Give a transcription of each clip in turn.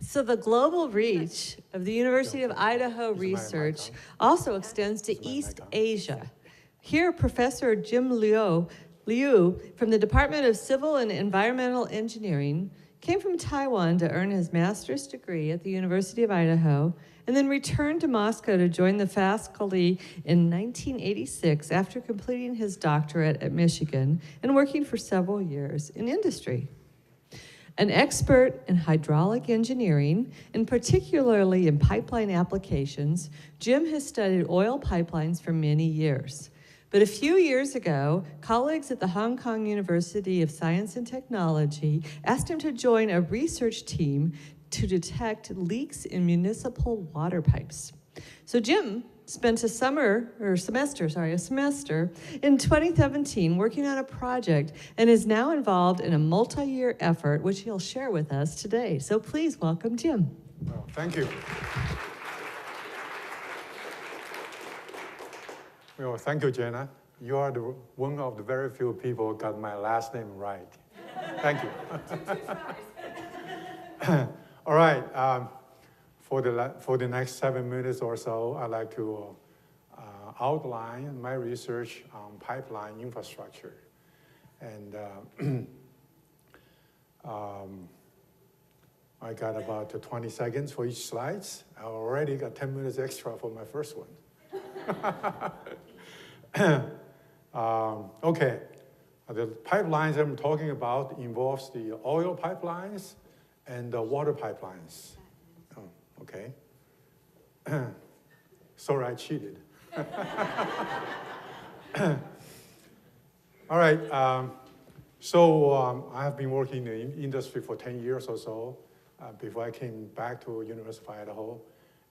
So the global reach of the University of Idaho research also extends to East Asia. Here, Professor Jim Liu from the Department of Civil and Environmental Engineering came from Taiwan to earn his master's degree at the University of Idaho and then returned to Moscow to join the faculty in 1986 after completing his doctorate at Michigan and working for several years in industry. An expert in hydraulic engineering, and particularly in pipeline applications, Jim has studied oil pipelines for many years. But a few years ago, colleagues at the Hong Kong University of Science and Technology asked him to join a research team to detect leaks in municipal water pipes. So Jim spent a semester in 2017 working on a project and is now involved in a multi-year effort, which he'll share with us today. So please welcome Jim. Well, thank you. Well, thank you, Jenna. You are one of the very few people who got my last name right. Thank you. All right. For the next 7 minutes or so, I'd like to outline my research on pipeline infrastructure. And I got about 20 seconds for each slide. I already got 10 minutes extra for my first one. Okay, the pipelines I'm talking about involves the oil pipelines and the water pipelines. Okay. Sorry, I cheated. All right. I have been working in the industry for 10 years or so before I came back to University of Idaho.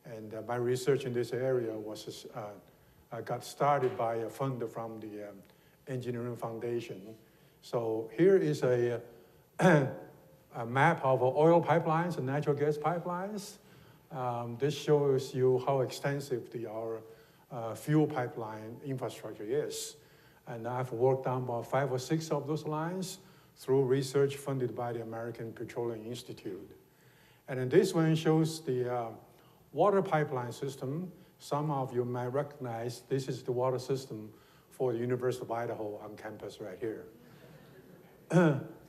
And my research in this area was got started by a fund from the Engineering Foundation. So here is a map of oil pipelines and natural gas pipelines. This shows you how extensive our fuel pipeline infrastructure is. And I've worked on about 5 or 6 of those lines through research funded by the American Petroleum Institute. And then this one shows the water pipeline system. Some of you might recognize this is the water system for the University of Idaho on campus right here.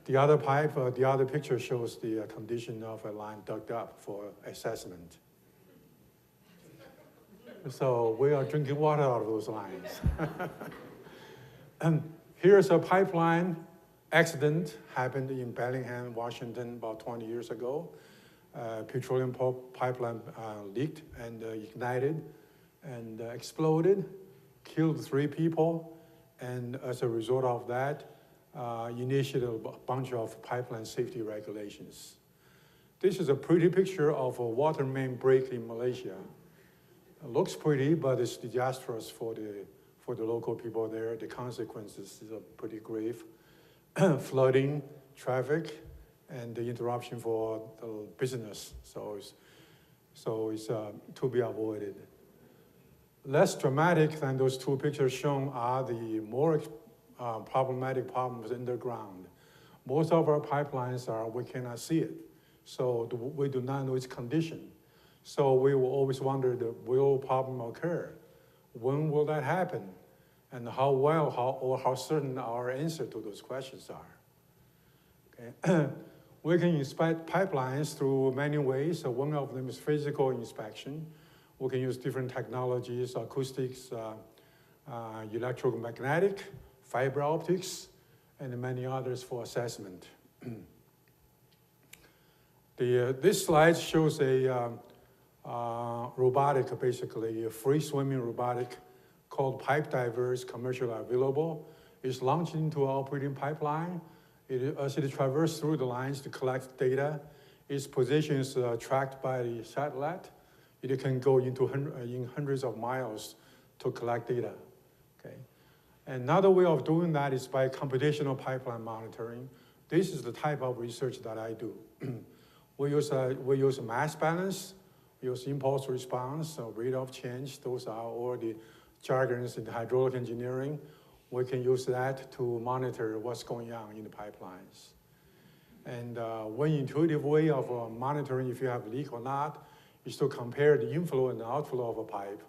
The other picture shows the condition of a line dug up for assessment. So we are drinking water out of those lines. And here's a pipeline accident happened in Bellingham, Washington about 20 years ago. Petroleum pipeline leaked and ignited and exploded, killed 3 people, and as a result of that, initiated a bunch of pipeline safety regulations. This is a pretty picture of a water main break in Malaysia. It looks pretty, but it's disastrous for the local people there. The consequences are pretty grave. Flooding, traffic, and the interruption for the business. So it's to be avoided. Less dramatic than those 2 pictures shown are the more problematic problems underground. Most of our pipelines we cannot see it, so we do not know its condition. So we will always wonder, will problem occur? When will that happen? And how certain our answer to those questions are. Okay. We can inspect pipelines through many ways. So one of them is physical inspection. We can use different technologies, acoustics, electromagnetic, fiber optics, and many others for assessment. This slide shows a robotic, basically a free-swimming robotic called Pipe Divers, commercially available. It's launched into an operating pipeline. As it traverses through the lines to collect data, its position is tracked by the satellite. It can go into hundreds of miles to collect data. Okay. Another way of doing that is by computational pipeline monitoring. This is the type of research that I do. We use mass balance, we use impulse response, rate of change. Those are all the jargons in hydraulic engineering. We can use that to monitor what's going on in the pipelines. And one intuitive way of monitoring if you have a leak or not is to compare the inflow and the outflow of a pipe.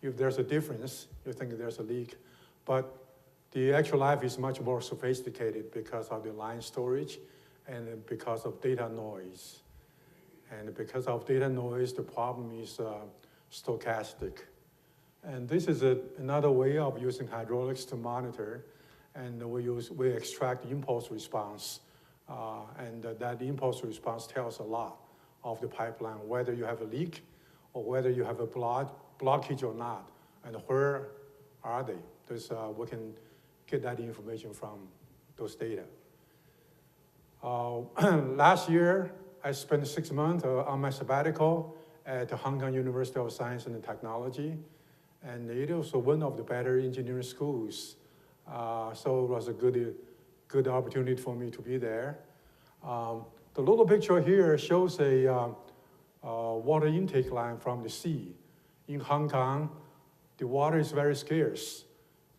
If there's a difference, you think there's a leak. But the actual life is much more sophisticated because of the line storage and because of data noise. And because of data noise, the problem is stochastic. And this is another way of using hydraulics to monitor. And we extract impulse response. And that impulse response tells a lot of the pipeline, whether you have a leak or whether you have a blockage or not, and where are they. We can get that information from those data. Last year, I spent 6 months on my sabbatical at the Hong Kong University of Science and Technology, and it was one of the better engineering schools. So it was a good opportunity for me to be there. The little picture here shows a water intake line from the sea. In Hong Kong, the water is very scarce.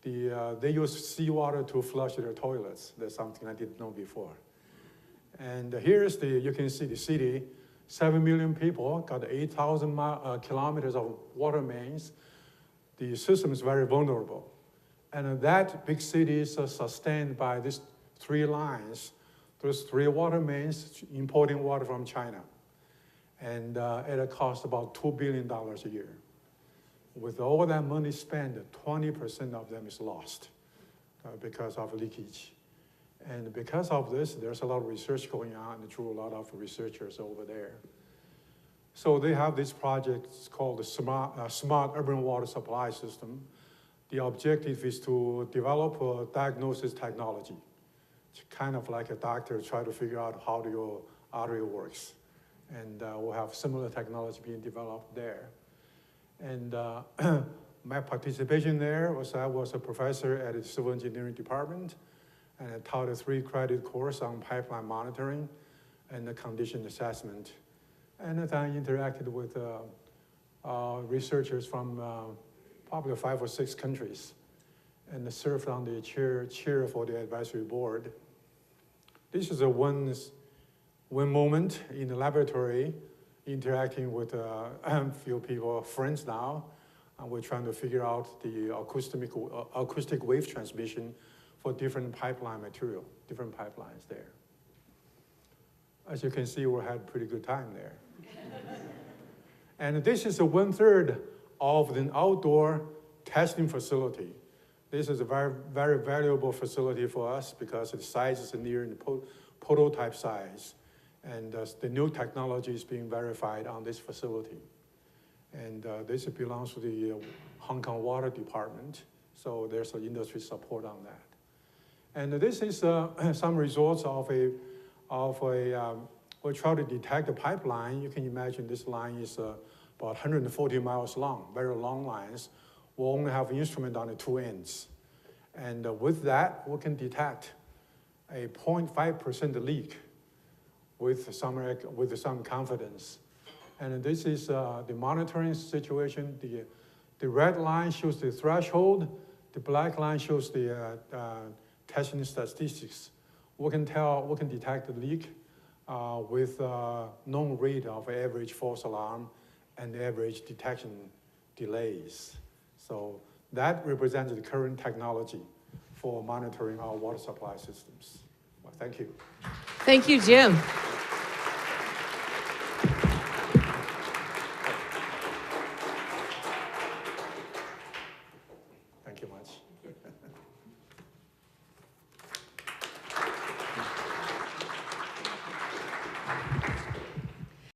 They use seawater to flush their toilets. That's something I didn't know before. And here's you can see the city, 7 million people, got 8,000 kilometers of water mains. The system is very vulnerable. And that big city is sustained by these 3 lines, those 3 water mains importing water from China. And at a cost about $2 billion a year. With all that money spent, 20% of them is lost because of leakage. And because of this, there's a lot of research going on and through a lot of researchers over there. So they have this project called the Smart Urban Water Supply System. The objective is to develop a diagnosis technology. It's kind of like a doctor trying to figure out how your artery works. And we'll have similar technology being developed there. And my participation there was I was a professor at the Civil Engineering Department, and I taught a 3-credit course on pipeline monitoring and the condition assessment. And then I interacted with researchers from probably 5 or 6 countries, and served on the chair for the advisory board. This is one moment in the laboratory, interacting with a few people, friends now, and we're trying to figure out the acoustic wave transmission for different pipeline material, different pipelines there. As you can see, we had a pretty good time there. And this is 1/3 of the outdoor testing facility. This is a very, very valuable facility for us because the size is near the prototype size. And the new technology is being verified on this facility. And this belongs to the Hong Kong Water Department, so there's an industry support on that. And this is some results we try to detect a pipeline. You can imagine this line is about 140 miles long, very long lines. We'll only have an instrument on the 2 ends. And with that, we can detect a 0.5% leak with some confidence. And this is the monitoring situation. The red line shows the threshold. The black line shows the testing statistics. We can detect the leak with known rate of average false alarm and average detection delays. So that represents the current technology for monitoring our water supply systems. Well, thank you. Thank you, Jim.